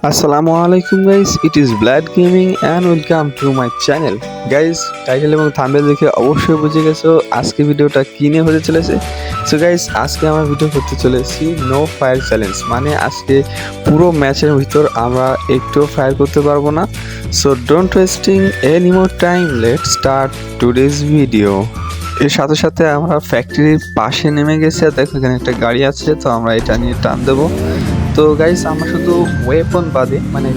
আসসালামু আলাইকুম guys, it is blood gaming and welcome to my channel. Guys, title এবং thumbnail দেখে অবশ্যই বুঝে গেছো আজকে ভিডিওটা কী নিয়ে হতে চলেছে। সো গাইস, আজকে আমরা ভিডিও করতে চলেছি নো ফায়ার চ্যালেঞ্জ, মানে আজকে পুরো ম্যাচের ভিতর আমরা একটু ফায়ার করতে পারবো না। So don't wasting any more time, let's start today's video. এর সাথে সাথে আমরা ফ্যাক্টরির পাশে নেমে গেছি, আর দেখো এখানে একটা গাড়ি আছে, তো আমরা এটা নিয়ে টান দেবো। তো গাইস, আমরা শুধু ওয়েপন বাদে মানে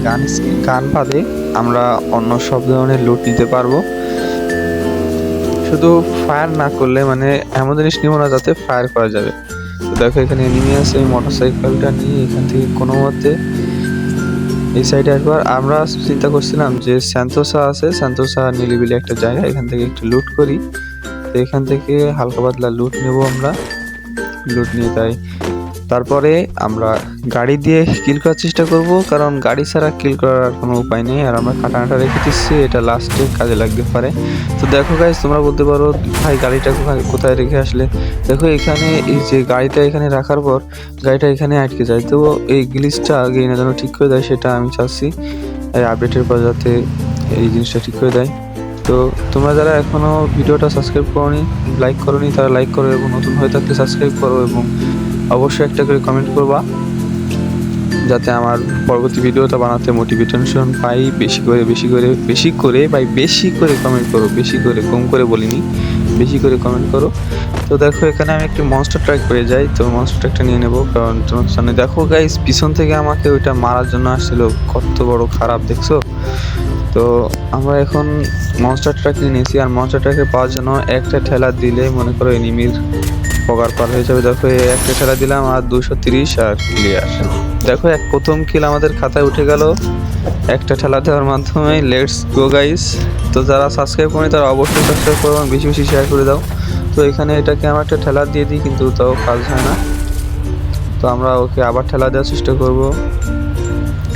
গান বাদে আমরা অন্য সব ধরনের লুট নিতে পারবো। শুধু ফায়ার না করলে মানে এমন জিনিস নিব না যাতে ফায়ার করা যাবে। তো দেখো এখানে এনিমি আছে, এই মোটরসাইকেলটা নিয়ে এখান থেকে কোনো মতে এই সাইডে আসবার। আমরা চিন্তা করছিলাম যে স্যান্তোসা আছে, স্যান্তোসা নিলিবিলি একটা জায়গা, এখান থেকে একটু লুট করি। তো এখান থেকে হালকা পাতলা লুট নেব আমরা, লুট নিয়ে তাই তারপরে আমরা গাড়ি দিয়ে কিল করার চেষ্টা করব, কারণ গাড়ি ছাড়া কিল করার কোনো উপায় নেই। আর আমরা কাটানাটা রেখে দিচ্ছি, এটা লাস্টে কাজে লাগতে পারে। তো দেখো গাইস, তোমরা বলতে পারো ভাই গাড়িটা কোথায় রেখে আসলে। দেখো এখানে এই যে গাড়িটা এখানে রাখার পর গাড়িটা এখানে আটকে যায়, তো এই গ্লিচটা আগে না যেন ঠিক করে দেয়, সেটা আমি চাচ্ছি এই আপডেটের পর যাতে এই জিনিসটা ঠিক করে দেয়। তো তোমরা যারা এখনও ভিডিওটা সাবস্ক্রাইব করোনি, লাইক করোনি, তারা লাইক করো, এবং নতুন হয়ে থাকলে সাবস্ক্রাইব করো, এবং অবশ্যই একটা করে কমেন্ট করবা যাতে আমার পরবর্তী ভিডিওটা বানাতে মোটিভেশন পাই। বেশি করে কমেন্ট করো, বেশি করে, কম করে বলিনি, বেশি করে কমেন্ট করো। তো দেখো এখানে আমি একটি মনস্টার ট্রাক পেয়ে যাই, তো মনস্টার ট্রাকটা নিয়ে নেবো, কারণ তোমার সামনে দেখো গাইস পিছন থেকে আমাকে ওইটা মারার জন্য আসছিল, কত বড় খারাপ দেখছো। তো আমরা এখন মনস্টার ট্রাক নিয়ে নিয়েছি, আর মনস্টার ট্রাকে পাওয়ার জন্য একটা ঠেলা দিলে মনে করো এনিমির পগার পার হয়ে যাবে। দেখো একটা ঠেলা দিলাম আর 230 আর ক্লিয়ার। দেখো প্রথম কিল আমাদের খাতায় উঠে গেল একটা ঠেলা দেওয়ার মাধ্যমে। Let's go guys. তো যারা সাবস্ক্রাইব করেনি তারা অবশ্যই সাবস্ক্রাইব করো এবং বেশি বেশি শেয়ার করে দাও। তো এখানে এটাকে আমরা একটা ঠেলা দিয়ে দিই, কিন্তু তাও কাজ হয় না। তো আমরা ওকে আবার ঠেলা দেওয়ার চেষ্টা করব।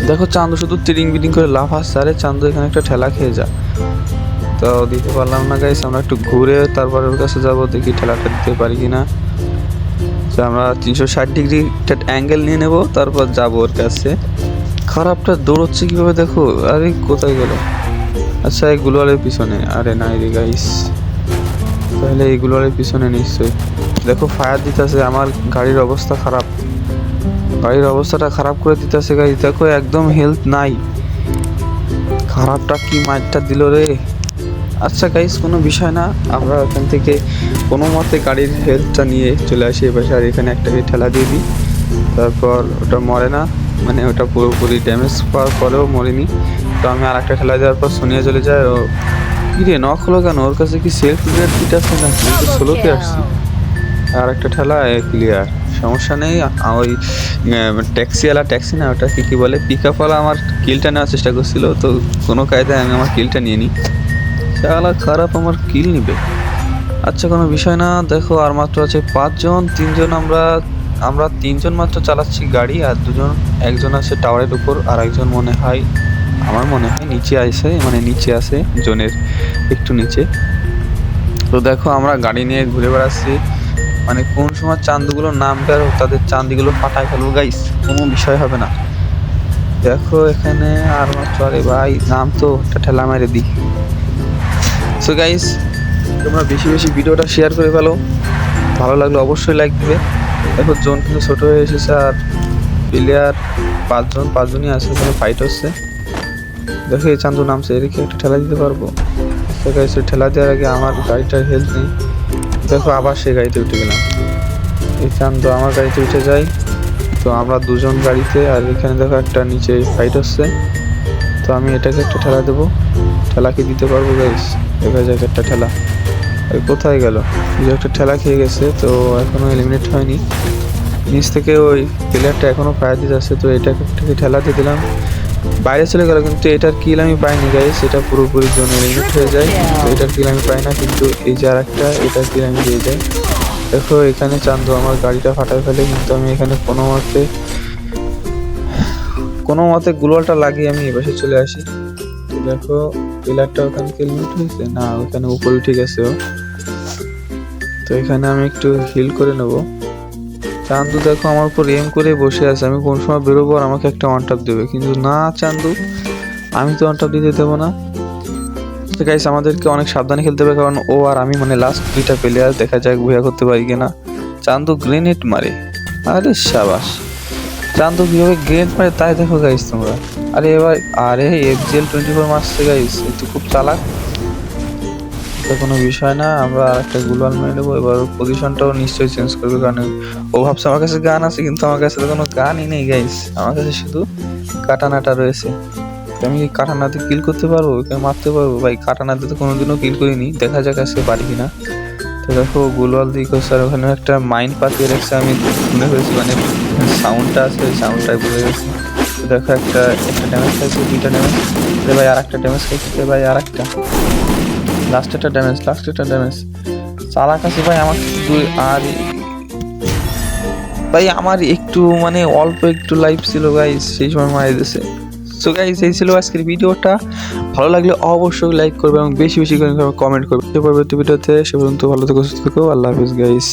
দেখো চান্দু শুধু তিরিং বিটিং করে লাফ আসছে, আরে চান্দু এখানে একটা ঠেলা খেয়ে যা। তো দিতে পারলাম না গাইস, আমরা একটু ঘুরে তারপর ওর কাছে যাবো, দেখি ঠেলাটা দিতে পারি কিনা। তো আমরা 360 ডিগ্রি অ্যাঙ্গেল নিয়ে নেব, তারপর যাবো ওর কাছে। খারাপটা দৌড়চ্ছে কিভাবে দেখো, আরে কোথায় গেল। আচ্ছা এই গুলোয়ালের পিছনে, আরে নাই রে গাইস, তাহলে এই গুলোয়ালের পিছনে নিশ্চয়ই। দেখো ফায়ার দিতেছে, আমার গাড়ির অবস্থা খারাপ, গাড়ির অবস্থাটা খারাপ করে দিতেছে গাইস। দেখো একদম হেলথ নাই, খারাপটা কি মাইরটা দিল রে। আচ্ছা গাইস, কোনো বিষয় না, আমরা এখান থেকে কোনো মতে গাড়ির হেলথটা নিয়ে চলে আসি এপাশে, আর এখানে একটাকে ঠেলা দিয়ে দিই। তারপর ওটা মরে না, মানে ওটা পুরোপুরি ড্যামেজ পাওয়ার পরেও মরেনি। তো আমি আর একটা ঠেলা দেওয়ার পর শুনিয়ে চলে যায়। ও কি রে নক হলো কেন, ওর কাছে কি সেলফ ক্লিয়ার কিট আছে না, কিন্তু সোলোতে আসছি। আর একটা ঠেলা ক্লিয়ার, সমস্যা নেই। ওই ট্যাক্সি না, ওটা কি বলে, পিক আপওয়ালা আমার কিলটা নেওয়ার চেষ্টা করছিল, তো কোনো কায়দায় আমি আমার কিলটা নিয়ে নিই। শালা খারাপ আমার কিল নিবে, আচ্ছা কোনো বিষয় না। দেখো আর মাত্র আছে 5 জন, 3 জন আমরা 3 জন মাত্র চালাচ্ছি গাড়ি, আর একজন আছে টাওয়ারের উপর, আর একজন আমার মনে হয় নিচে আছে, মানে নিচে আছে জোনের একটু নিচে। তো দেখো আমরা গাড়ি নিয়ে ঘুরে বেড়াচ্ছি, মানে কোন সময় চান্দগুলো নামবে আর তাদের চান্দিগুলো ফাটায় ফেলবো গাইস, কোনো বিষয় হবে না। দেখো এখানে আর মাত্র, আরে ভাই নাম তো একটা ঠেলা মেরে দিই। সো গাইস, তোমরা বেশি বেশি ভিডিওটা শেয়ার করে ফেলো, ভালো লাগলে অবশ্যই লাইক দিবে। দেখো জোন কিন্তু ছোট হয়ে এসেছে, আর প্লেয়ার 5জনই আছে, এখানে ফাইট হচ্ছে। দেখো এই চান্দু নামছে, এদিকে একটা ঠেলা দিতে পারবো। তো গাইস, ঠেলা দেওয়ার আগে আমার গাড়িটার হেলথ নেই। দেখো আবার সেই গাড়িতে উঠে গেলাম, এই চান্দু আমার গাড়িতে উঠে যায়। তো আমরা 2 জন গাড়িতে, আর এখানে দেখো একটা নিচে ফাইট হচ্ছে। তো আমি এটাকে একটা ঠেলা দেবো, ঠেলা কি দিতে পারবো গাইস, দেখা যাক একটা ঠেলা। কোথায় গেল, একটা ঠেলা খেয়ে গেছে, তো এখনো এলিমিনেট হয়নি। নিচ থেকে ওই প্লেয়ারটা এখনো ফায়ার দিতে আসছে, তো এটাকে ঠেলা দিয়ে দিলাম, বাইরে চলে গেল, কিন্তু এটার কিল আমি পাইনি গাইস, এটা পুরোপুরি জন্য এলিমিনেট হয়ে যায়। তো এটার কিল আমি পাই না, কিন্তু এই যে আর একটা, এটার কিল আমি পেয়ে যাই। দেখো এখানে চান্দু আমার গাড়িটা ফাটায় ফেলে, কিন্তু আমি এখানে কোনো মতে গ্লোয়ালটা লাগিয়ে আমি এপাশে চলে আসি। তো দেখো প্লেয়ারটা ওখানে এলিমিনেট হয়েছে না, ওখানে উপরে উঠে গেছে ও। তো এখানে আমি একটু হিল করে নেব, চান্দু দেখো আমার উপর এম করে বসে আছে, আমি কোন সময় বেরোবো আর আমাকে একটা ওয়ান ট্যাপ দেবে, কিন্তু না চান্দু, আমি তো ওয়ান ট্যাপ দিতে দেবো না। তো গাইস আমাদেরকে অনেক সাবধানে খেলতে হবে, কারণ ও আর আমি মানে লাস্ট 2টা প্লেয়ার, দেখা যাক ভুয়া করতে পারি কিনা। চান্দু গ্রেনেড মারে, আরে সাবাস। চান্দু কিভাবে গ্রেনেড মারে তাই দেখো গাইস তোমরা। আরে এবার আরে FGL24 মারছে গাইস, এ তো খুব চালাক। তো কোনো বিষয় না, আমরা আর একটা গুলাল মেরে নেবো। এবার পজিশনটাও নিশ্চয়ই চেঞ্জ করবে, কারণ ও ভাবছে আমার কাছে গান আছে, কিন্তু আমার কাছে তো কোনো গানই নেই গাইস, আমার কাছে শুধু কাটানাটা রয়েছে। আমি কি কাটানাতে কিল করতে পারবো, ওকে মারতে পারবো? ভাই কাটানাতে তো কোনোদিনও কিল করিনি, দেখা যাক আজকে পারি কিনা। তো দেখো গুলওয়াল দিকে স্যার ওখানে একটা মাইন্ড পাতিয়ে রেখেছে, আমি শুনে ফেলছি, মানে সাউন্ডটা আছে, ওই সাউন্ডটাই বুঝে গেছি। তো দেখো একটা ড্যামেজ খাইছে, 2টা ড্যামেজ। ভাই আর একটা ড্যামেজ খাইছে, ভাই আর একটা, লাস্ট একটা ড্যামেজ। চালাক আছে ভাই আমার দুই। আর ভাই আমার একটু মানে অল্প একটু লাইফ ছিল গাইস, সেই সময় মারা দিয়েছে। সো গাইস এই ছিল আজকের ভিডিওটা, ভালো লাগলে অবশ্যই লাইক করবে এবং বেশি বেশি করে কমেন্ট করবে। পরবর্তী ভিডিওতে সে পর্যন্ত ভালো থেকো, সুস্থ থেকো, আল্লাহ হাফিজ গাইস।